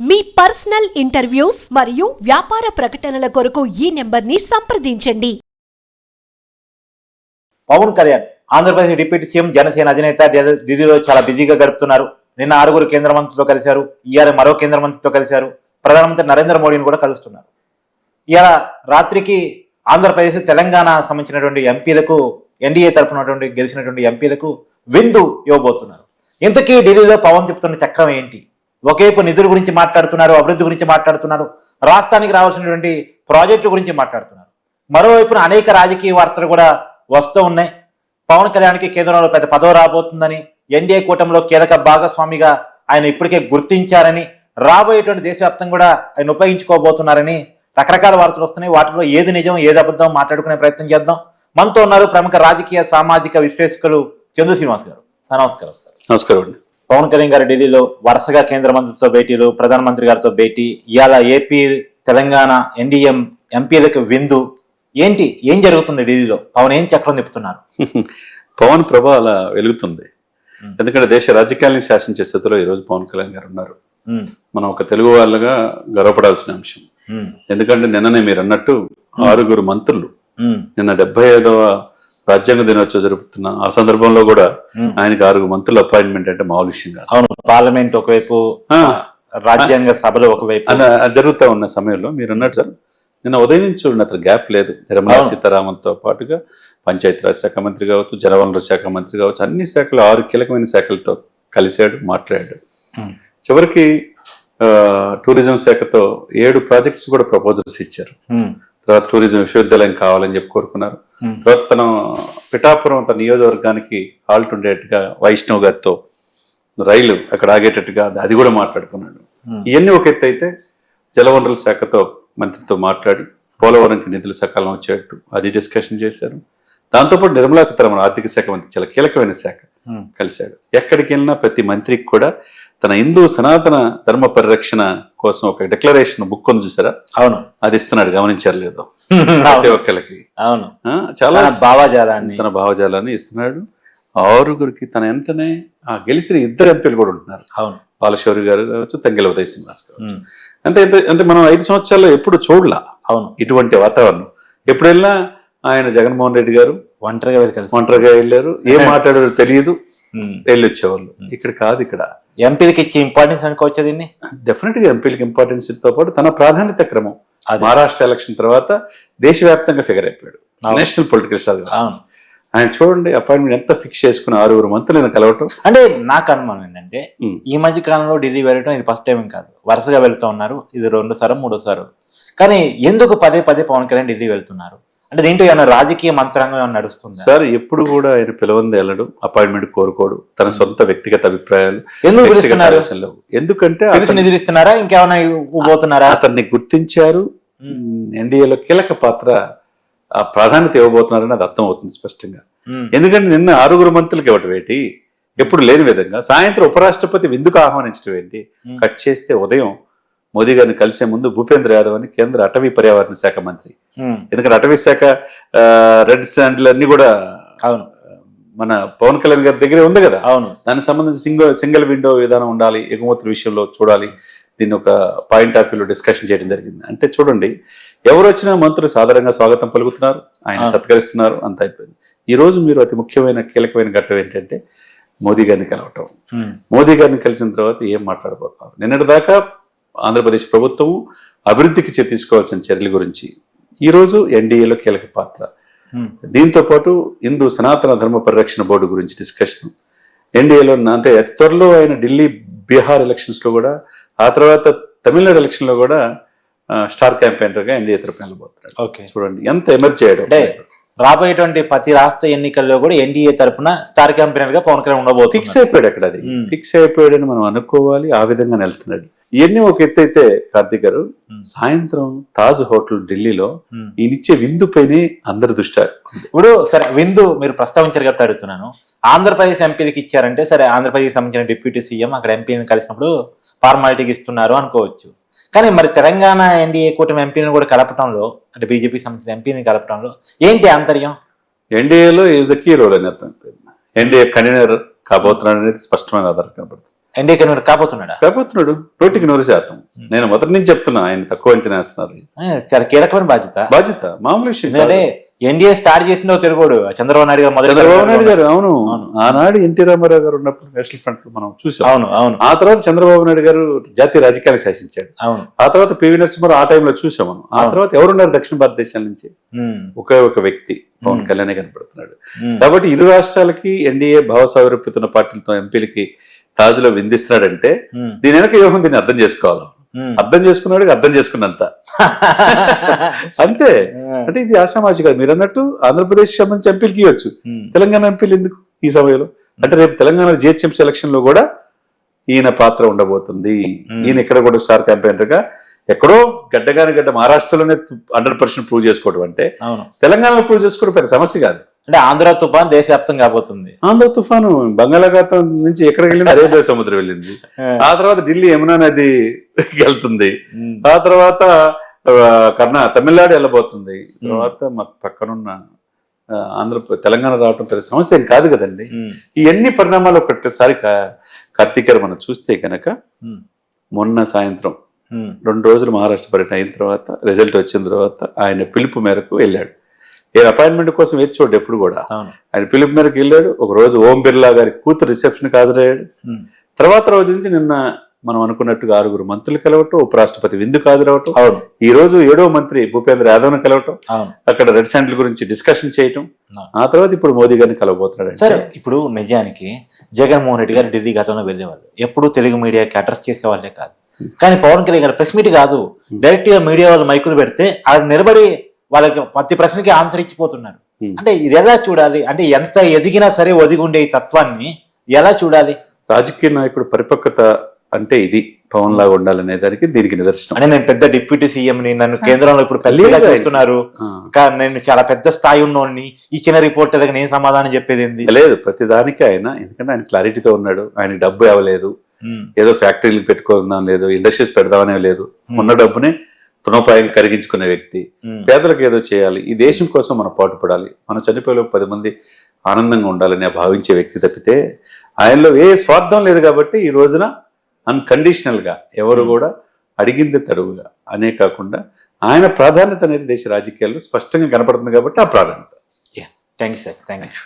మీ personal interviews మరియు వ్యాపార ప్రకటనల కొరకు ఈ నెంబర్ని సంప్రదించండి. పవన్ కళ్యాణ్ ఆంధ్రప్రదేశ్ డిప్యూటీ సీఎం జనసేన అధినేత ఢిల్లీలో చాలా బిజీగా గడుపుతున్నారు. నిన్న 6 కేంద్ర మంత్రులతో కలిశారు. ఇవాళ మరో కేంద్ర మంత్రితో కలిశారు. ప్రధానమంత్రి నరేంద్ర మోడీని కూడా కలుస్తున్నారు. ఇవాళ రాత్రికి ఆంధ్రప్రదేశ్ తెలంగాణ సంబంధించినటువంటి ఎంపీలకు ఎన్డీఏ తరపున గెలిచినటువంటి ఎంపీలకు విందు ఇవ్వబోతున్నారు. ఇంతకీ ఢిల్లీలో పవన్ చెప్తున్న చక్రం ఏంటి? ఒకవైపు నిధుల గురించి మాట్లాడుతున్నారు, అభివృద్ధి గురించి మాట్లాడుతున్నారు, రాష్ట్రానికి రావాల్సినటువంటి ప్రాజెక్టు గురించి మాట్లాడుతున్నారు. మరోవైపున అనేక రాజకీయ వార్తలు కూడా వస్తూ ఉన్నాయి. పవన్ కళ్యాణ్కి కేంద్రంలో పెద్ద పదవి రాబోతుందని, ఎన్డీఏ కూటమిలో కీలక భాగస్వామిగా ఆయన ఇప్పటికే గుర్తించారని, రాబోయేటువంటి దేశవ్యాప్తంగా కూడా ఆయన ఉపయోగించుకోబోతున్నారని రకరకాల వార్తలు వస్తున్నాయి. వాటిలో ఏది నిజం ఏది అబద్ధం మాట్లాడుకునే ప్రయత్నం చేద్దాం. మనతో ఉన్నారు ప్రముఖ రాజకీయ సామాజిక విశ్లేషకులు చందు శ్రీనివాస్ గారు. సార్ నమస్కారం. నమస్కారం అండి. పవన్ కళ్యాణ్ గారు ఢిల్లీలో వరుసగా కేంద్ర మంత్రితో భేటీలు, ప్రధానమంత్రి గారితో భేటీ, ఇవాళ ఏపీ తెలంగాణ ఎన్డీఏ ఎంపీలకు విందు. ఏం జరుగుతుంది ఢిల్లీలో? పవన్ ఏం చక్రం తిప్పుతున్నారు? పవన్ ప్రభ అలా వెలుగుతుంది. ఎందుకంటే దేశ రాజకీయాన్ని శాసించే స్థితిలో ఈరోజు పవన్ కళ్యాణ్ గారు ఉన్నారు. మనం ఒక తెలుగు వాళ్ళగా గర్వపడాల్సిన అంశం. ఎందుకంటే నిన్ననే మీరు అన్నట్టు 6 మంత్రులు నిన్న 75వ రాజ్యాంగ దినోత్సవం జరుపుతున్న ఆ సందర్భంలో కూడా ఆయనకి 6 మంత్రుల అపాయింట్మెంట్ అంటే మామూలు విషయం కాదు. అవును, పార్లమెంట్ ఒకవైపు, రాజ్యాంగ సభలో ఒకవైపు జరుగుతూ ఉన్న సమయంలో మీరు అన్నట్టు సార్ నిన్న ఉదయం నుంచి చూడండి, అతను గ్యాప్ లేదు. నిర్మలా సీతారామన్తో పాటుగా పంచాయతీరాజ్ శాఖ మంత్రి కావచ్చు, జలవనరుల శాఖ మంత్రి కావచ్చు, అన్ని శాఖలు 6 కీలకమైన శాఖలతో కలిశాడు, మాట్లాడాడు. చివరికి టూరిజం శాఖతో 7 ప్రాజెక్ట్స్ కూడా ప్రపోజల్స్ ఇచ్చారు. తర్వాత టూరిజం విశ్వవిద్యాలయం కావాలని చెప్పి కోరుకున్నారు. తర్వాత తన పిఠాపురం తన నియోజకవర్గానికి హాల్ట్ ఉండేట్టుగా వైష్ణవ్ గారితో రైలు అక్కడ ఆగేటట్టుగా అది కూడా మాట్లాడుకున్నాడు. ఇవన్నీ ఒక ఎత్తు అయితే జలవనరుల శాఖతో మంత్రితో మాట్లాడి పోలవరంకి నిధులు సకాలం వచ్చేట్టు అది డిస్కషన్ చేశారు. దాంతోపాటు నిర్మలా సీతారామన్ ఆర్థిక శాఖ మంత్రి చాలా కీలకమైన శాఖ కలిశాడు. ఎక్కడికి వెళ్ళినా ప్రతి మంత్రికి కూడా తన హిందూ సనాతన ధర్మ పరిరక్షణ కోసం ఒక డిక్లరేషన్ బుక్ ఉంది చూసారా? అవును, అది ఇస్తున్నాడు. గమనించారు లేదో? ప్రతి ఒక్కరికి అవును, చాలా తన భావజాలాన్ని ఇస్తున్నాడు. 6గురికి తన వెంటనే గెలిచిన 2 ఎంపీలు కూడా ఉంటున్నారు. అవును, బాలశౌరి గారు కావచ్చు, తంగెల ఉదయ్ శ్రీనివాస్ కావచ్చు. అంటే మనం 5 సంవత్సరాల్లో ఎప్పుడు చూడలా అవును ఇటువంటి వాతావరణం. ఎప్పుడు వెళ్ళినా ఆయన జగన్మోహన్ రెడ్డి గారు ఒంటరిగా వెళ్ళారు. ఏం మాట్లాడారో తెలియదు, వెళ్ళి వచ్చేవాళ్ళు. ఇక్కడ కాదు, ఇక్కడ ఎంపీలకి ఇచ్చే ఇంపార్టెన్స్ అనుకోవచ్చు. దీన్ని డెఫినెట్ గా ఎంపీలకి ఇంపార్టెన్స్ తో పాటు తన ప్రాధాన్యత క్రమం మహారాష్ట్ర ఎలక్షన్ తర్వాత దేశవ్యాప్తంగా ఫిగర్ అయిపోయాడు. National political star. అవును, ఆయన చూడండి అపాయింట్మెంట్ ఎంత ఫిక్స్ చేసుకుని 6 మంత్రులను కలవటం. అంటే నాకు అనుమానం ఏంటంటే ఈ మధ్య కాలంలో ఢిల్లీ వెళ్ళటం ఇది ఫస్ట్ టైం కాదు, వరుసగా వెళ్తూ ఉన్నారు. ఇది 2 కానీ ఎందుకు పదే పవన్ కళ్యాణ్ ఢిల్లీ వెళ్తున్నారు? అంటే దీంట్లో ఏమైనా రాజకీయ మంత్రాంగం ఏమైనా నడుస్తుంది సార్? ఎప్పుడు కూడా ఆయన పిలవంది వెళ్ళడు, అపాయింట్మెంట్ కోరుకోడు. తన సొంత వ్యక్తిగత అభిప్రాయాలు ఎందుకు పిలుస్తున్నారు? ఎందుకంటే నిధులు ఇస్తున్నారా, ఇంకేమైనా ఇవ్వబోతున్నారా? అతన్ని గుర్తించారు. ఎన్డీఏలో కీలక పాత్ర ప్రాధాన్యత ఇవ్వబోతున్నారని అది అర్థం అవుతుంది స్పష్టంగా. ఎందుకంటే నిన్న 6 మంత్రులకి ఇవ్వటం ఏంటి? ఎప్పుడు లేని విధంగా సాయంత్రం ఉపరాష్ట్రపతి విందుకు ఆహ్వానించడం ఏంటి? కట్ చేస్తే ఉదయం మోదీ గారిని కలిసే ముందు భూపేంద్ర యాదవ్ అని కేంద్ర అటవీ పర్యావరణ శాఖ మంత్రి. ఎందుకంటే అటవీ శాఖ రెడ్ శాండ్లు అన్ని కూడా అవును మన పవన్ కళ్యాణ్ గారి దగ్గరే ఉంది కదా. అవును, దానికి సంబంధించి సింగిల్ విండో విధానం ఉండాలి, ఎగుమతుల విషయంలో చూడాలి. దీన్ని ఒక పాయింట్ ఆఫ్ వ్యూలో డిస్కషన్ చేయడం జరిగింది. అంటే చూడండి, ఎవరు వచ్చినా మంత్రులు సాధారణంగా స్వాగతం పలుకుతున్నారు, ఆయన సత్కరిస్తున్నారు, అంత అయిపోయింది. ఈ రోజు మీరు అతి ముఖ్యమైన కీలకమైన ఘట్టం ఏంటంటే మోదీ గారిని కలవటం. మోదీ గారిని కలిసిన తర్వాత ఏం మాట్లాడబోతున్నారు? నిన్నటి దాకా ఆంధ్రప్రదేశ్ ప్రభుత్వం అభివృద్ధికి తీసుకోవాల్సిన చర్యల గురించి, ఈరోజు ఎన్డీఏలో కీలక పాత్ర. దీంతో పాటు హిందూ సనాతన ధర్మ పరిరక్షణ బోర్డు గురించి డిస్కషన్. ఎన్డీఏలో అంటే అతి త్వరలో ఆయన ఢిల్లీ బీహార్ ఎలక్షన్స్ లో కూడా, ఆ తర్వాత తమిళనాడు ఎలక్షన్ లో కూడా స్టార్ క్యాంపెయినర్ గా ఎన్డీఏ తరపున వెళ్ళబోతున్నాడు. చూడండి ఎంత ఎమర్జ్ చేయడం. రాబోయేటువంటి ప్రతి రాష్ట్ర ఎన్నికల్లో కూడా ఎన్డీఏ తరపున స్టార్ క్యాంపెయినర్ గా పవన్ కళ్యాణ్ ఉండబోతుంది. ఫిక్స్ అయిపోయాడు అక్కడ. అది ఫిక్స్ అయిపోయాడని మనం అనుకోవాలి. ఆ విధంగా వెళ్తున్నాడు. ఇవన్నీ ఒక ఎత్తు అయితే కార్తీక్ గారు, సాయంత్రం తాజ్ హోటల్ ఢిల్లీలో ఈయనిచ్చే విందు పైనే అందరి దృష్టి. ఇప్పుడు సరే, విందు మీరు ప్రస్తావించారు కాబట్టి అడుగుతున్నాను. ఆంధ్రప్రదేశ్ ఎంపీలకు ఇచ్చారంటే సరే, ఆంధ్రప్రదేశ్ సంబంధించిన డిప్యూటీ సీఎం అక్కడ ఎంపీని కలిసినప్పుడు ఫార్మాలిటీకి ఇస్తున్నారు అనుకోవచ్చు. కానీ మరి తెలంగాణ ఎన్డీఏ కూటమి ఎంపీని కూడా కలపడంలో, అంటే బీజేపీ సంబంధించిన ఎంపీని కలపడంలో ఏంటి ఆంతర్యం? ఎన్డీఏలో ఈజ్ ద కీ రోల్ అని అర్థం. ఎన్డీఏ కన్వీనర్ కాబోతున్నాడు అనేది స్పష్టమైన ఆధారం కనబడుతుంది. ఎన్డీఏ కన్వీనర్ కాబోతున్నాడా? కాబోతున్నాడు 100%. నేను మొదటి నుంచి చెప్తున్నా ఆయన తక్కువ అంచనా వేస్తున్నారు. చాలా కీలకమైన బాధ్యత మామూలు విషయం. ఎందుకంటే ఎన్డీఏ స్టార్ట్ చేసిందో తిరుగుడు చంద్రబాబు నాయుడు గారు చంద్రబాబు నాయుడు గారు. అవును, ఆనాడు ఎన్టీ రామారావు గారు ఉన్నప్పుడు నేషనల్ ఫ్రంట్ మనం చూసాం. అవును. ఆ తర్వాత చంద్రబాబు నాయుడు గారు జాతీయ రాజకీయాలు శాసించాడు. అవును. ఆ తర్వాత పివి నరసింహారావు ఆ టైంలో చూసాం మనం. ఆ తర్వాత ఎవరున్నారు దక్షిణ భారతదేశం నుంచి? ఒకే ఒక వ్యక్తి పవన్ కళ్యాణ్ కనపడుతున్నాడు. కాబట్టి ఇరు రాష్ట్రాలకి ఎన్డీఏ భావ సారూప్యతున్న పార్టీలతో ఎంపీలకి తాజులో విందిస్తున్నాడంటే దీని వెనక వ్యూహం దీన్ని అర్థం చేసుకోవాలి. అర్థం చేసుకున్నాడు, అర్థం చేసుకున్నంత అంతే. అంటే ఇది ఆషామాషి కాదు. మీరు అన్నట్టు ఆంధ్రప్రదేశ్ సంబంధించి ఎంపీలకి ఇవ్వచ్చు, తెలంగాణ ఎంపీలు ఎందుకు ఈ సమయంలో? అంటే రేపు తెలంగాణ జిహెచ్ఎంసీ ఎలక్షన్ లో కూడా ఈయన పాత్ర ఉండబోతుంది. ఈయన ఇక్కడ కూడా స్టార్ క్యాంపెయినర్ గా ఎక్కడో గడ్డ మహారాష్ట్రలోనే 100% ప్రూవ్ చేసుకోవడం అంటే తెలంగాణలో ప్రూవ్ చేసుకోవడం పెద్ద సమస్య కాదు. అంటే ఆంధ్ర తుఫాన్ దేశవ్యాప్తంగా కాబోతుంది. ఆంధ్ర తుఫాను బంగాళాఖాతం నుంచి ఎక్కడికి వెళ్ళింది? అరేబియా సముద్రం వెళ్ళింది. ఆ తర్వాత ఢిల్లీ యమునా నది వెళ్తుంది. ఆ తర్వాత తమిళనాడు వెళ్ళబోతుంది. తర్వాత మా పక్కనున్న తెలంగాణ రావటం పెద్ద సమస్య ఏం కాదు కదండి. ఇవన్నీ పరిణామాలు ఒకసారి కార్తీక్ మనం చూస్తే కనుక మొన్న సాయంత్రం 2 రోజులు మహారాష్ట్ర పర్యటన అయిన తర్వాత రిజల్ట్ వచ్చిన తర్వాత ఆయన పిలుపు మేరకు వెళ్ళాడు. అపాయింట్మెంట్ కోసం వేచి చూడు ఎప్పుడు కూడా. ఆయన పిలుపు మేరకు వెళ్ళాడు. ఒక రోజు ఓం బిర్లా గారి కూతురు రిసెప్షన్ కి హాజరయ్యాడు. తర్వాత రోజు నుంచి నిన్న మనం అనుకున్నట్టుగా 6 మంత్రులు కలవటం, ఉపరాష్ట్రపతి విందుకు హాజరవటం, ఈ రోజు 7వ మంత్రి భూపేంద్ర యాదవ్ను కలవటం, అక్కడ రెడ్ శాండిల్ గురించి డిస్కషన్ చేయటం, ఆ తర్వాత ఇప్పుడు మోదీ గారిని కలవబోతున్నాడు. సరే, ఇప్పుడు నిజానికి జగన్మోహన్ రెడ్డి గారు ఢిల్లీ గతంలో వెళ్ళేవాళ్ళు, ఎప్పుడు తెలుగు మీడియాకి అడ్రస్ చేసేవాళ్ళే కాదు. కానీ పవన్ కళ్యాణ్ గారు ప్రెస్ మీట్ కాదు, డైరెక్ట్ గా మీడియా వాళ్ళు మైకులు పెడితే ఆడ నిలబడి వాళ్ళకి ప్రతి ప్రశ్నకి ఆన్సర్ ఇచ్చిపోతున్నారు. అంటే ఇది ఎలా చూడాలి? అంటే ఎంత ఎదిగినా సరే ఒదిగి ఉండే ఈ తత్వాన్ని ఎలా చూడాలి? రాజకీయ నాయకుడు పరిపక్వత అంటే ఇది పవన్ లాగా ఉండాలనే దానికి దీనికి నిదర్శనం. అంటే నేను పెద్ద డిప్యూటీ సీఎం ని, నన్ను కేంద్రంలో ఇప్పుడు పెళ్లిగా చేస్తున్నారు, నేను చాలా పెద్ద స్థాయి ఉన్నోడిని, ఈ చిన్న రిపోర్ట్ నేను సమాధానం చెప్పేది ఏంది లేదు. ప్రతి దానికి ఆయన, ఎందుకంటే ఆయన క్లారిటీతో ఉన్నాడు. ఆయనకి డబ్బు ఇవ్వలేదు, ఏదో ఫ్యాక్టరీలు పెట్టుకుందాం లేదు, ఇండస్ట్రీస్ పెడదామనే లేదు. ఉన్న డబ్బుని తృణోపాయం కరిగించుకునే వ్యక్తి. పేదలకు ఏదో చేయాలి, ఈ దేశం కోసం మనం పాటుపడాలి, మనం చనిపోయే 10 మంది ఆనందంగా ఉండాలని భావించే వ్యక్తి తప్పితే ఆయనలో ఏ స్వార్థం లేదు. కాబట్టి ఈ రోజున అన్కండిషనల్ గా ఎవరు కూడా అడిగింది తడువుగా అనే కాకుండా ఆయన ప్రాధాన్యత అనేది దేశ రాజకీయాల్లో స్పష్టంగా కనపడుతుంది. కాబట్టి ఆ ప్రాధాన్యత. Thank you sir. Thank you.